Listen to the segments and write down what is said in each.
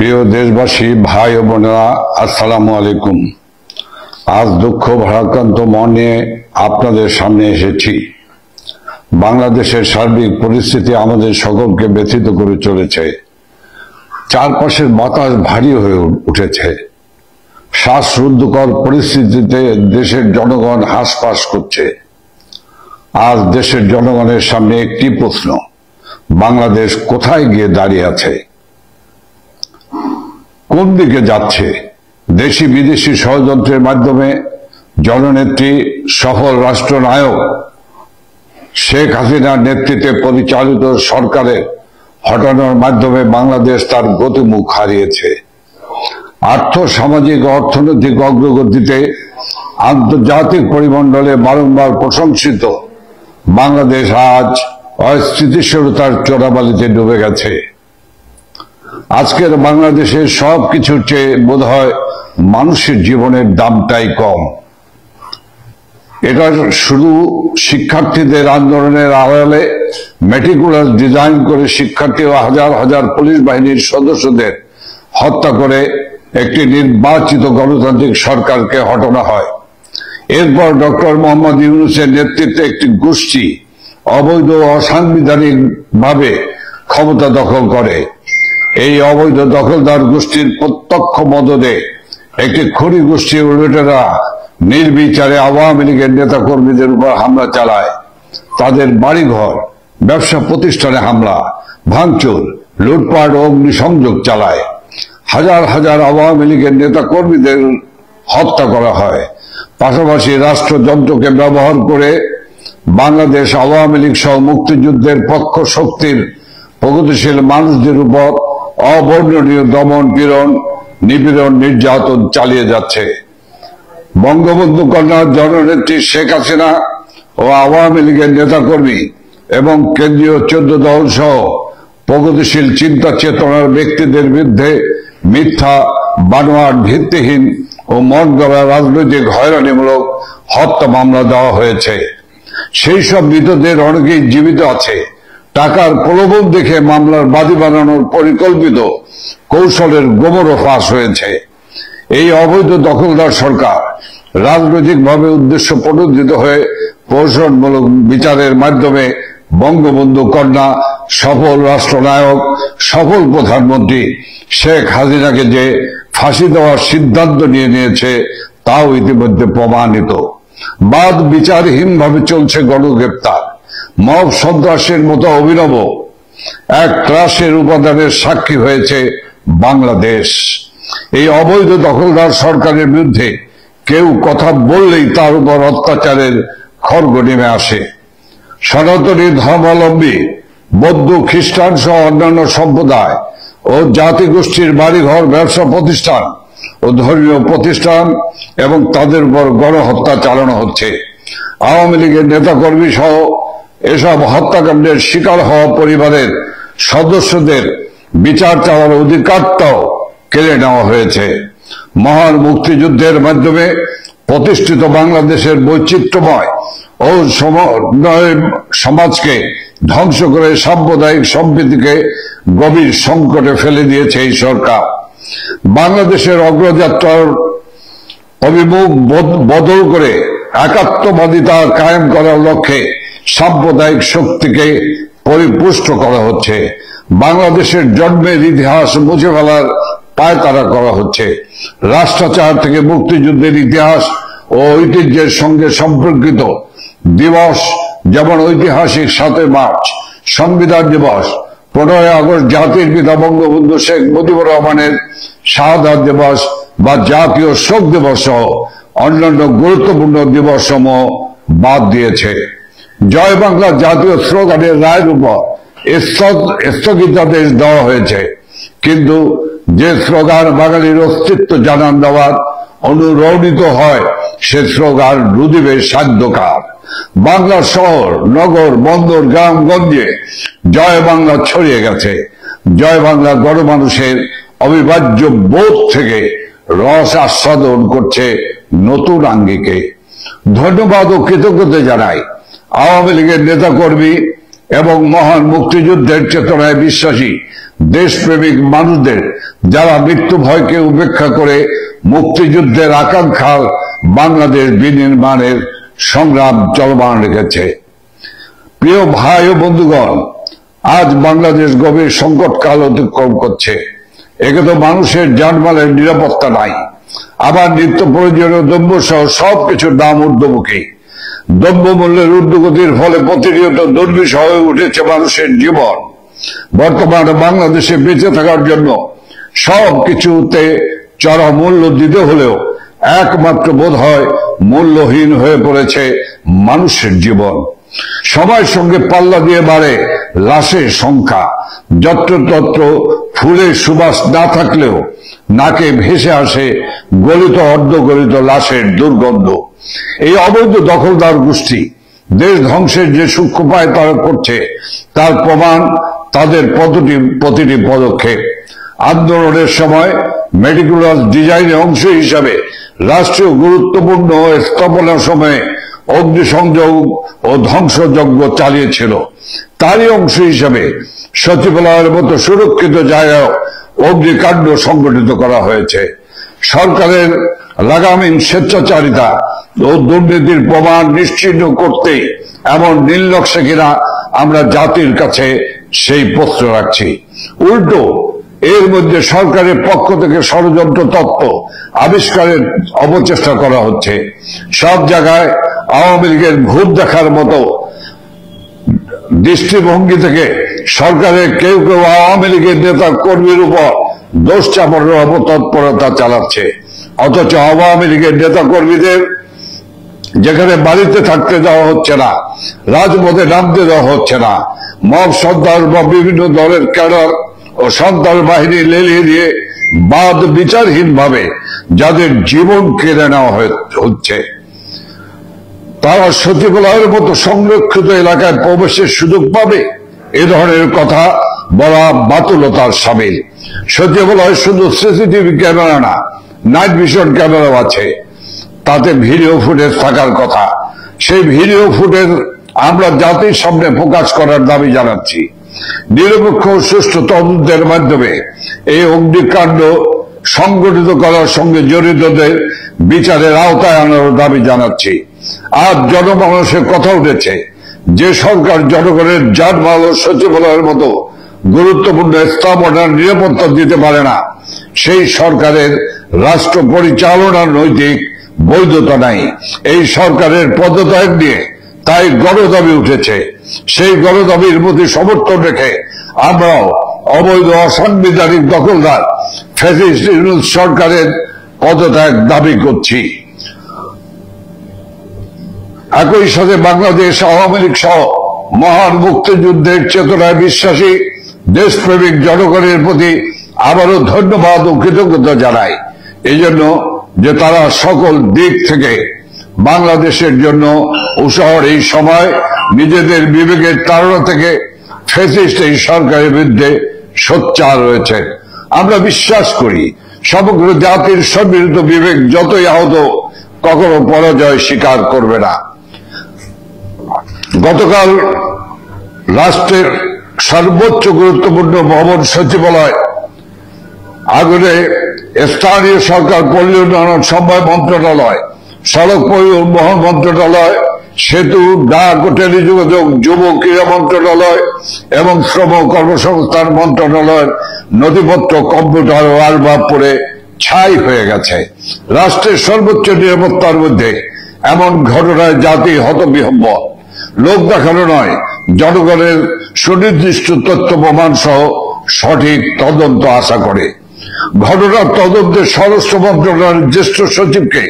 প্রিয় দেশবাসী, ভাই ও বোনেরা, আসসালামু আলাইকুম। আজ দুঃখ ভারাক্রান্ত মনে আপনাদের সামনে এসেছি। বাংলাদেশের সার্বিক পরিস্থিতি আমাদের সকলকে ব্যথিত করে চলেছে। চারপাশের বাতাস ভারী হয়ে উঠেছে। শ্বাসরুদ্ধকর পরিস্থিতিতে দেশের জনগণ হাঁসফাঁস করছে। আজ দেশের জনগণের সামনে একটি প্রশ্ন: বাংলাদেশ কোথায় গিয়ে দাঁড়িয়ে আছে? কোন দিকে যাচ্ছে? দেশি বিদেশি ষড়যন্ত্রের মাধ্যমে জননেত্রী, সফল রাষ্ট্রনায়ক শেখ হাসিনার নেতৃত্বে পরিচালিত সরকারের হটানোর মাধ্যমে বাংলাদেশ তার গতিমুখ হারিয়েছে। আর্থ সামাজিক অর্থনৈতিক অগ্রগতিতে আন্তর্জাতিক পরিমণ্ডলে বারংবার প্রশংসিত বাংলাদেশ আজ অস্থিতিশীলতার চোরাবালিতে ডুবে গেছে। আজকের বাংলাদেশের সবকিছুর চেয়ে বোধহয় মানুষের জীবনের দামটাই কম। এটা শুধু শিক্ষার্থীদের আন্দোলনের আড়ালে মেটিকুলাস ডিজাইন করে শিক্ষার্থী ও হাজার হাজার পুলিশ বাহিনীর সদস্যদের হত্যা করে একটি নির্বাচিত গণতান্ত্রিক সরকারকে হটানো হয়। এরপর ডক্টর মোহাম্মদ ইউনূসের নেতৃত্বে একটি গোষ্ঠী অবৈধ অসাংবিধানিক ভাবে ক্ষমতা দখল করে। এই অবৈধ দখলদার গোষ্ঠীর প্রত্যক্ষ মদদে একটি খনি গোষ্ঠীর লুটেরা নির্বিচারে আওয়ামী লীগের নেতা কর্মীদের উপর হামলা চালায়। তাদের বাড়িঘর, ব্যবসা প্রতিষ্ঠানে হামলা, ভাঙচুর, লুটপাট ও অগ্নিসংযোগ চালায়। হাজার হাজার আওয়ামী লীগের নেতা কর্মীদের হত্যা করা হয়। পাশাপাশি রাষ্ট্রযন্ত্রকে ব্যবহার করে বাংলাদেশ আওয়ামী লীগ সহ মুক্তিযুদ্ধের পক্ষ শক্তির প্রগতিশীল মানুষদের উপর অবর্ণনীয় দমন পীড়ন, নিপীড়ন, নির্যাতন চালিয়ে যাচ্ছে। বঙ্গবন্ধু কন্যা জননেত্রী শেখ হাসিনা ও আওয়ামী লীগের নেতাকর্মী এবং কেন্দ্রীয় 14 দল সহ প্রগতিশীল চিন্তা চেতনার ব্যক্তিদের বিরুদ্ধে মিথ্যা, বানোয়াট, ভিত্তিহীন ও মন গড়া রাজনৈতিক হয়রানিমূলক হত্যা মামলা দেওয়া হয়েছে। সেই সব মৃতদের অনেকেই জীবিত আছে। টাকার প্রলোভন দেখে মামলার বাদী বানানোর পরিকল্পিত কৌশলের গোমরও ফাঁস হয়েছে। এই অবৈধ দখলদার সরকার রাজনৈতিকভাবে উদ্দেশ্য প্রণোদিত হয়ে প্রহসনমূলক বিচারের মাধ্যমে বঙ্গবন্ধু কন্যা, সফল রাষ্ট্রনায়ক, সফল প্রধানমন্ত্রী শেখ হাসিনাকে যে ফাঁসি দেওয়ার সিদ্ধান্ত নিয়েছে তাও ইতিমধ্যে প্রমাণিত। বাদ বিচারহীনভাবে চলছে গণগ্রেপ্তার। মব সন্ত্রাসের মতো অভিনব এক ত্রাসের উপাদানের সাক্ষী হয়েছে বাংলাদেশ। এই অবৈধ দখলদার সরকারের বিরুদ্ধে কেউ কথা বললেই তার উপর অত্যাচারের খড়গ নেমে আসে। সনাতনী ধর্মাবলম্বী বৌদ্ধ, খ্রিস্টান সহ অন্যান্য সম্প্রদায় ও জাতিগোষ্ঠীর বাড়িঘর, ব্যবসা প্রতিষ্ঠান ও ধর্মীয় প্রতিষ্ঠান এবং তাদের উপর গণহত্যা চালানো হচ্ছে। আওয়ামী লীগের নেতাকর্মী সহ এসব হত্যাকাণ্ডের শিকার হওয়া পরিবারের সদস্যদের বিচার চাওয়ার অধিকারটাও কেড়ে নেওয়া হয়েছে। মহান মুক্তিযুদ্ধের মাধ্যমে প্রতিষ্ঠিত বাংলাদেশের বৈচিত্র্যময় ও সমাজকে ধ্বংস করে সাম্প্রদায়িক সম্প্রীতিকে গভীর সংকটে ফেলে দিয়েছে এই সরকার। বাংলাদেশের অগ্রযাত্রার অভিমুখ বদল করে একাত্মবাদিতা কায়েম করার লক্ষ্যে সাম্প্রদায়িক শক্তিকে পরিপুষ্ট করা হচ্ছে। বাংলাদেশের জন্মের ইতিহাস মুছে ফেলার পায়তারা করা হচ্ছে। রাষ্ট্রাচার থেকে মুক্তিযুদ্ধের ইতিহাস ও ঐতিহ্যের সঙ্গে সম্পর্কিত দিবস যেমন ঐতিহাসিক 7 মার্চ সংবিধান দিবস, 15 আগস্ট জাতির পিতা বঙ্গবন্ধু শেখ মুজিবুর রহমানের শাহাদাত দিবস বা জাতীয় শোক দিবস সহ অন্যান্য গুরুত্বপূর্ণ দিবস সমূহ বাদ দিয়েছে। জয় বাংলা জাতীয় স্লোগানের রায়ের উপর স্থগিতাদেশ দেওয়া হয়েছে, কিন্তু যে স্লোগান বাঙালির অস্তিত্ব জানান দেওয়ার অনুরণিত হয় সে স্লোগান রুদিবে সাধ্যকার। বাংলার শহর, নগর, বন্দর, গ্রামগঞ্জে জয় বাংলা ছড়িয়ে গেছে। জয় বাংলা গণমানুষের অবিভাজ্য বোধ থেকে রস আস্বাদন করছে নতুন আঙ্গিকে। ধন্যবাদ ও কৃতজ্ঞতা জানাই আওয়ামী লীগের নেতাকর্মী এবং মহান মুক্তিযুদ্ধের চেতনায় বিশ্বাসী দেশপ্রেমিক মানুষদের যারা মৃত্যু ভয়কে উপেক্ষা করে মুক্তিযুদ্ধের আকাঙ্ক্ষার বাংলাদেশ বিনির্মাণের সংগ্রাম চলমান রেখেছে। প্রিয় ভাই ও বন্ধুগণ, আজ বাংলাদেশ গভীর সংকটকাল অতিক্রম করছে। একে তো মানুষের জানমালের নিরাপত্তা নাই, আবার নিত্য প্রয়োজনীয় দ্রব্য সহ সবকিছুর দাম ঊর্ধ্বমুখী। দ্রব্যমূল্যের ঊর্ধ্বগতির ফলে প্রতিনিয়ত দুর্বিষহ হয়ে উঠেছে মানুষের জীবন। বর্তমানে বাংলাদেশে বেঁচে থাকার জন্য সবকিছুতে চড়া মূল্য দিতে হলেও একমাত্র বোধ হয় মূল্যহীন হয়ে পড়েছে মানুষের জীবন। সময়ের সঙ্গে পাল্লা দিয়ে বাড়ে লাশের সংখ্যা। যত্রতত্র ফুলের সুবাস না থাকলেও নাকে ভেসে আসে গলিত অর্ধগলিত লাশের দুর্গন্ধ। এই অবৈধ দখলদার গোষ্ঠী দেশ ধ্বংসের যে সূক্ষ্ম উপায় তারা করছে তার প্রমাণ তাদের প্রতিটি পদক্ষেপ। আন্দোলনের সময় মেটিকুলাস ডিজাইনের অংশ হিসাবে রাষ্ট্রীয় গুরুত্বপূর্ণ স্থাপনার সময়ে অগ্নিসংযোগ ও ধ্বংসযজ্ঞ চালিয়েছিল। তারই অংশ হিসাবে সচিবালয়ের মতো সুরক্ষিত জায়গায় অগ্নিকাণ্ড সংগঠিত করা হয়েছে। সরকারের লাগামহীন স্বেচ্ছাচারিতা ও দুর্নীতির প্রমাণ নিশ্চিহ্ন করতে এমন নীলনকশা কিনা আমরা জাতির কাছে সেই প্রশ্ন রাখছি। উল্টো এর মধ্যে সরকারের পক্ষ থেকে ষড়যন্ত্র তত্ত্ব আবিষ্কারের অপচেষ্টা করা হচ্ছে। সব জায়গায় আওয়ামী লীগের ভূত দেখার মতো দৃষ্টিভঙ্গি থেকে সরকারের কেউ কেউ আওয়ামী লীগের নেতা কর্মীর উপর দোষ চাপানোর অপতৎপরতা চালাচ্ছে। অথচ আওয়ামী লীগের নেতা কর্মীদের যেখানে বাড়িতে থাকতে দেওয়া হচ্ছে না, রাজপথে নামতে দেওয়া হচ্ছে না, মব সর্দার বা বিভিন্ন দলের ক্যাডার ও সন্ত্রাস বাহিনী লেলিয়ে দিয়ে বাদ বিচারহীন ভাবে যাদের জীবন কেড়ে নেওয়া হচ্ছে, তারা সচিবালয়ের মতো সংরক্ষিত এলাকায় প্রবেশের সুযোগ পাবে, এ ধরনের কথা বলা বাতুলতার সামিল। সচিবালয় শুধু সিসিটিভি ক্যামেরা না, নাইট ভিশন ক্যামেরাও আছে, তাতে ভিডিও ফুটেজ থাকার কথা। সেই ভিডিও ফুটেজ আমরা জাতির সামনে প্রকাশ করার দাবি জানাচ্ছি। নিরপেক্ষ সুষ্ঠু তদন্তের মাধ্যমে এই অগ্নিকাণ্ড সংগঠিত করার সঙ্গে জড়িতদের বিচারের আওতায় আনার দাবি জানাচ্ছি। আজ জনমানসের কথা উঠেছে যে সরকার জনগণের জানমাল ও সচিবালয়ের মতো গুরুত্বপূর্ণ স্থাপনার নিরাপত্তা দিতে পারে না, সেই সরকারের রাষ্ট্র পরিচালনার নৈতিক বৈধতা নাই। এই সরকারের পদত্যাগ নিয়ে তাই গণদাবি উঠেছে। সেই গণদাবির প্রতি সমর্থন রেখে আমরাও অবৈধ অসাংবিধানিক দখলদার ফ্যাসিস্ট ইউনূস সরকারের পদত্যাগ দাবি করছি। একই সাথে বাংলাদেশ আওয়ামী লীগ সহ মহান মুক্তিযুদ্ধের চেতনায় বিশ্বাসী দেশপ্রেমিক জনগণের প্রতি আবারও ধন্যবাদ ও কৃতজ্ঞতা জানাই, এই জন্য যে তারা সকল দিক থেকে বাংলাদেশের জন্য উৎসাহের এই সময় নিজেদের বিবেকের তাড়না থেকে ফ্যাসিস্ট এই সরকারের বিরুদ্ধে সোচ্চার রয়েছে। আমরা বিশ্বাস করি সমগ্র জাতির সম্মিলিত বিবেক যতই আহত কখনো পরাজয় স্বীকার করবে না। গতকাল রাষ্ট্রের সর্বোচ্চ গুরুত্বপূর্ণ ভবন সচিবালয় আগুনে স্থানীয় সরকার পল্লী উন্নয়ন সমবায় মন্ত্রণালয়, সড়ক পরিবহন মন্ত্রণালয়, সেতু, ডাক ও টেলিযোগাযোগ, যুব ক্রীড়া মন্ত্রণালয় এবং শ্রম কর্মসংস্থান মন্ত্রণালয়ের নথিপত্র, কম্পিউটার ও আসবাব পড়ে ছাই হয়ে গেছে। রাষ্ট্রের সর্বোচ্চ নিরাপত্তার মধ্যে এমন ঘটনায় জাতি হতবিহ্বল। লোক দেখানো নয়, জনগণের সুনির্দিষ্ট তথ্য প্রমাণ সহ সঠিক তদন্ত আশা করে। ঘটনার তদন্তে স্বরাষ্ট্র মন্ত্রণালয়ের জ্যেষ্ঠ সচিবকে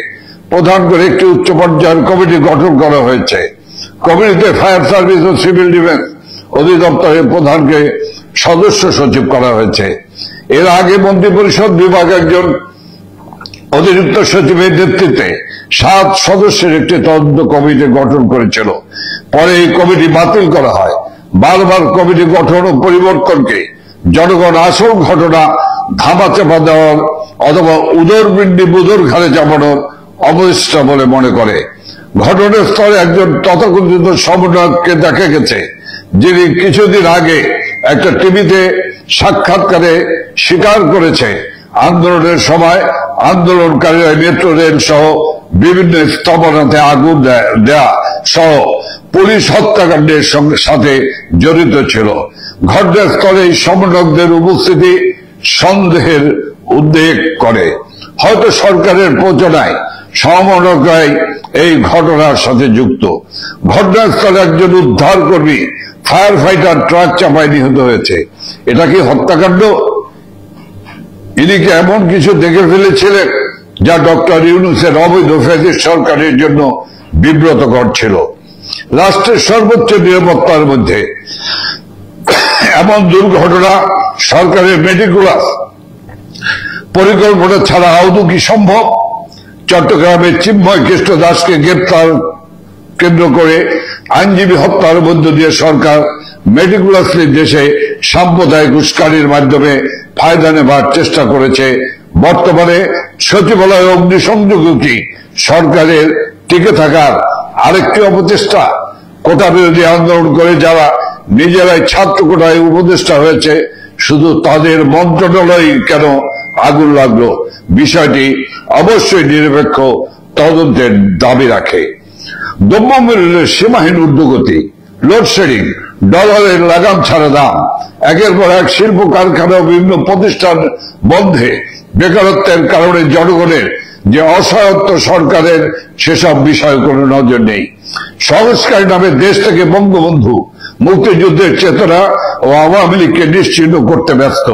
প্রধান করে একটি উচ্চ পর্যায়ের কমিটি গঠন করা হয়েছে। কমিটিতে ফায়ার সার্ভিস ও সিভিল ডিফেন্স অধিদপ্তরের প্রধানকে সদস্য সচিব করা হয়েছে। এর আগে মন্ত্রিপরিষদ বিভাগ একজন অতিরিক্ত সচিবের নেতৃত্বে 7 সদস্যের একটি তদন্ত কমিটি গঠন করেছিল। পরে এই কমিটি বাতিল করা হয়। বারবার কমিটি গঠন ও পরিবর্তনকে জনগণ আসল ঘটনা ধামাচাপা দেওয়ার অথবা উদরপিণ্ডি বুদর ঘাড়ে চাপানোর অবস্থা বলে মনে করে। ঘটনাস্থলে একজন তথাকথিত সমন্বয়ককে দেখা গেছে যিনি কিছুদিন আগে একটা টিভিতে সাক্ষাৎকারে স্বীকার করেছে আন্দোলনের সময় আন্দোলনকারীরা মেট্রো রেল সহ বিভিন্ন স্থাপনাতে আগুন দেয়া সহ পুলিশ হত্যাকাণ্ডের সাথে জড়িত ছিল। ঘটনাস্থলে এই সমন্বয়কদের উপস্থিতি সন্দেহের উদ্বেগ করে। হয়তো সরকারের প্রচারণায় সমন্বয়করাই এই ঘটনার সাথে যুক্ত। ঘটনাস্থলে একজন উদ্ধার কর্মী ফায়ার ফাইটার ট্রাক চাপায় নিহত হয়েছে। এটা কি হত্যাকাণ্ড? ইনি কি এমন কিছু দেখে ফেলেছিলেন যা ডক্টর ইউনূসের অবৈধ ফ্যাসিস্ট সরকারের জন্য বিব্রতকর ছিল? রাষ্ট্রের সর্বোচ্চ নিরাপত্তার মধ্যে এমন দুর্ঘটনা সরকারের মেটিকুলাস পরিকল্পনা ছাড়া আদৌ কি সম্ভব? চট্টগ্রামের চিন্ময় কৃষ্ণ দাসকে গ্রেপ্তার কেন্দ্র করে আইনজীবী হত্যার মধ্য দিয়ে সরকার মেটিকুলাসলি দেশে সাম্প্রদায়িক উস্কানির মাধ্যমে ফায়দা নেবার চেষ্টা করেছে। বর্তমানে সচিবালয় অগ্নিসংযোগ কি সরকারের টিকে থাকার আরেকটি অপচেষ্টা? কোটা বিরোধী আন্দোলন করে যারা নিজেরাই ছাত্র কোটায় উপদেষ্টা হয়েছে, শুধু তাদের মন্ত্রণালয় কেন আগুন লাগলো? বিষয়টি অবশ্যই নিরপেক্ষ তদন্তের দাবি রাখে। দ্রব্যমূল্যের সীমাহীন ঊর্ধ্বগতি, লোডশেডিং, ডলারের লাগাম ছাড়া দাম, একের পর এক শিল্প কারখানা ও বিভিন্ন প্রতিষ্ঠান বন্ধে বেকারত্বের কারণে জনগণের যে অসহায়ত্ব, সরকারের সেসব বিষয়ে কোনো নজর নেই। সংস্কার নামে দেশ থেকে বঙ্গবন্ধু মুক্তিযুদ্ধের চেতনা ও আওয়ামী লীগকে নিশ্চিহ্ন করতে ব্যস্ত।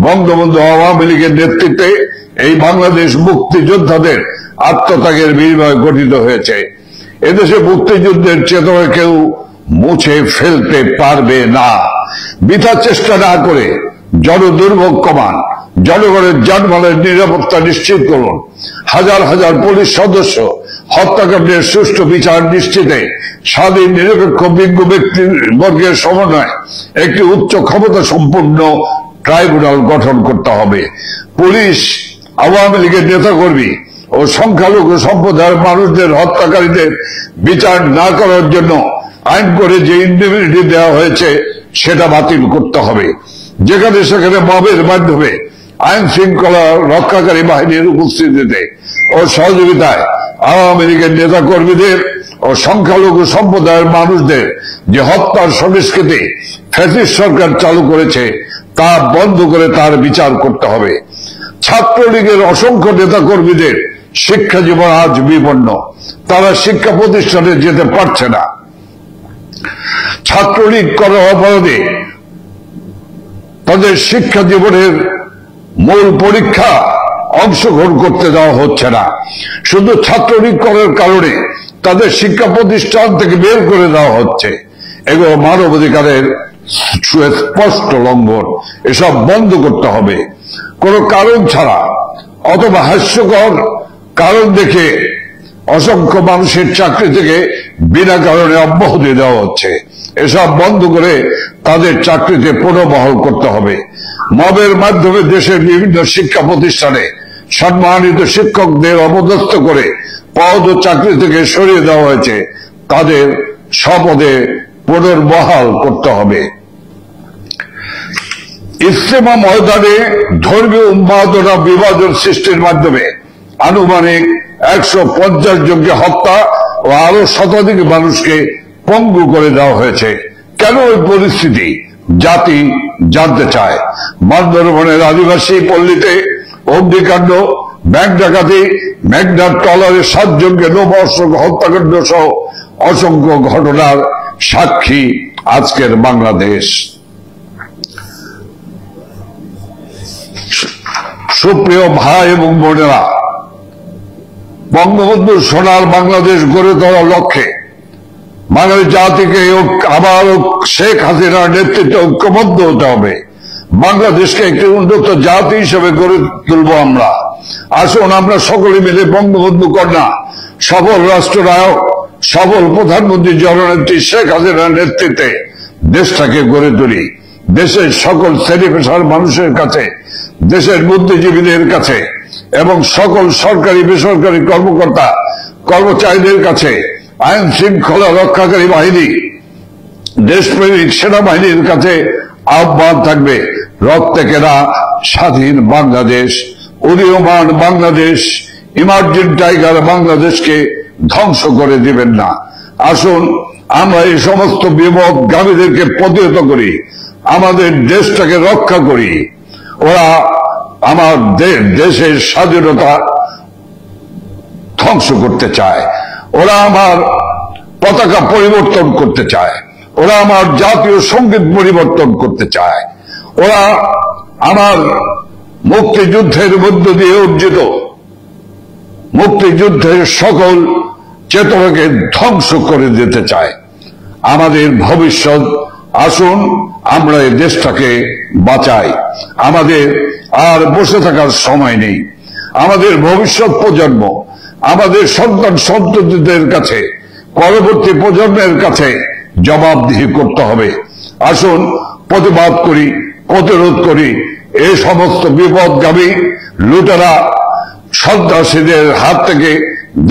বঙ্গবন্ধু আওয়ামী লীগের নেতৃত্বে এই বাংলাদেশ মুক্তিযোদ্ধাদের আত্মত্যাগের বিনিময়ে গঠিত হয়েছে। এদেশে মুক্তিযুদ্ধের চেতনা কেউ মুছে ফেলতে পারবে না। বৃথা চেষ্টা না করে জনদুর্ভোগ কমান, জনগণের যানবাহনের নিরাপত্তা নিশ্চিত করুন। হাজার হাজার পুলিশ সদস্য হত্যাকাণ্ডের সুষ্ঠু বিচার নিশ্চিতে স্বাধীন নিরপেক্ষ বিজ্ঞ ব্যক্তিবর্গের সমন্বয়ে একটি উচ্চ ক্ষমতা সম্পন্ন ট্রাইব্যুনাল গঠন করতে হবে। পুলিশ, আওয়ামী লীগের নেতাকর্মী ও সংখ্যালঘু সম্প্রদায়ের মানুষদের হত্যাকারীদের বিচার না করার জন্য আইন করে যে ইন্ডিমিনিটি দেওয়া হয়েছে সেটা বাতিল করতে হবে। যেখানে সেখানে মবের মাধ্যমে আইন শৃঙ্খলা রক্ষাকারী বাহিনীর উপস্থিতিতে ও সহযোগিতায় আওয়ামী লীগের নেতা কর্মীদের ও সংখ্যালঘু সম্প্রদায়ের মানুষদের যে হত্যার সংস্কৃতি ফ্যাসিস্ট সরকার চালু করেছে তা বন্ধ করে তার বিচার করতে হবে। ছাত্রলীগের অসংখ্য নেতা কর্মীদের শিক্ষা জীবন আজ বিপন্ন, তারা শিক্ষা প্রতিষ্ঠানে যেতে পারছে না। ছাত্রলীগ করার অপরাধে তাদের শিক্ষা জীবনের মূল পরীক্ষা অংশগ্রহণ করতে দেওয়া হচ্ছে না। শুধু ছাত্রলীগ করার কারণে তাদের শিক্ষা প্রতিষ্ঠান থেকে বের করে দেওয়া হচ্ছে। এগুলো মানবাধিকারের সুস্পষ্ট লঙ্ঘন। এসব বন্ধ করতে হবে। কোনো কারণ ছাড়া অথবা হাস্যকর কারণ দেখে অসংখ্য মানুষের চাকরি থেকে বিনা কারণে অব্যাহতি দেওয়া হচ্ছে। এসব বন্ধ করে তাদের চাকরিতে পুনর্বহাল করতে হবে। মবের মাধ্যমে দেশের বিভিন্ন শিক্ষা প্রতিষ্ঠানে সম্মানিত শিক্ষকদের অপদস্থ করে পদ ও চাকরি থেকে সরিয়ে দেওয়া হয়েছে, তাদের স্বপদে পুনর্বহাল করতে হবে। ইজতেমা ময়দানে ধর্মীয় উন্মাদনা বিভাজন সৃষ্টির মাধ্যমে আনুমানিক 150 জনকে হত্যা ও আরো শতাধিক মানুষকে পঙ্গু করে দেওয়া হয়েছে। কেন এই পরিস্থিতি জাতি জানতে চায়। বান্দরবনের আদিবাসী পল্লীতে অগ্নিকাণ্ড, ব্যাংক ডাকাতি, মেঘনার ট্রলারে 7 জনকে নববর্ষক হত্যাকাণ্ড সহ অসংখ্য ঘটনার সাক্ষী আজকের বাংলাদেশ। সুপ্রিয় ভাই এবং বোনেরা, বঙ্গবন্ধুর সোনার বাংলাদেশ গড়ে তোলার লক্ষ্যে বাঙালি জাতিকে আবার শেখ হাসিনার নেতৃত্বে ঐক্যবদ্ধ হতে হবে। বাংলাদেশকে একটি উন্নত জাতি হিসেবে গড়ে তুলব আমরা। আসুন আমরা সকলে মিলে বঙ্গবন্ধু কন্যা, সফল রাষ্ট্রনায়ক, সফল প্রধানমন্ত্রী জননেত্রী শেখ হাসিনার নেতৃত্বে দেশটাকে গড়ে তুলি। দেশের সকল শ্রেণী পেশার মানুষের কাছে, দেশের বুদ্ধিজীবীদের কাছে এবং সকল সরকারি বেসরকারি কর্মকর্তা কর্মচারীদের কাছে আইন শৃঙ্খলা রক্ষাকারী বাহিনী দেশপ্রেমিক সেনাবাহিনীর কাছে আহ্বান থাকবে, রক্তে কেনা স্বাধীন বাংলাদেশ, উদীয়মান বাংলাদেশ, ইমার্জিং টাইগার বাংলাদেশকে ধ্বংস করে দিবেন না। আসুন আমরা এই সমস্ত বিপদগামীদেরকে প্রতিহত করি, আমাদের দেশটাকে রক্ষা করি। ওরা আমার দেশের স্বাধীনতা ধ্বংস করতে চায়, ওরা আমার পতাকা পরিবর্তন করতে চায়, ওরা আমার জাতীয় সঙ্গীত পরিবর্তন করতে চায়, ওরা আমার মুক্তিযুদ্ধের মধ্য দিয়ে অর্জিত মুক্তিযুদ্ধের সকল চেতনাকে ধ্বংস করে দিতে চায়। আমাদের ভবিষ্যৎ, আসুন আমরা এই দেশটাকে বাঁচাই। আমাদের আর বসে থাকার সময় নেই। আমাদের ভবিষ্যৎ প্রজন্ম, আমাদের সন্তান সন্ততিদের কাছে, পরবর্তী প্রজন্মের কাছে জবাবদিহি করতে হবে। আসুন প্রতিবাদ করি, প্রতিরোধ করি, এই সমস্ত বিপদগামী লুটেরা সন্ত্রাসীদের হাত থেকে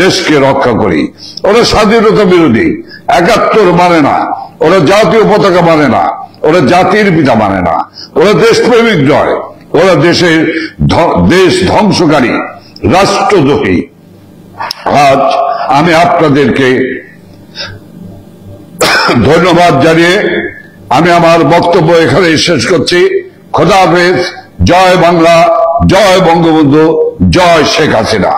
দেশকে রক্ষা করি। ওরা স্বাধীনতা বিরোধী, ৭১ মানে না, ওরা জাতীয় পতাকা মানে না, ওরা জাতির পিতা মানে না, ওরা দেশপ্রেমিক নয়, ওরা দেশ ধ্বংসকারী, রাষ্ট্রদ্রোহী। আজ আমি আপনাদেরকে ধন্যবাদ জানিয়ে আমি আমার বক্তব্য এখানে শেষ করছি। খোদা হাফেজ। জয় বাংলা, জয় বঙ্গবন্ধু, জয় শেখ হাসিনা।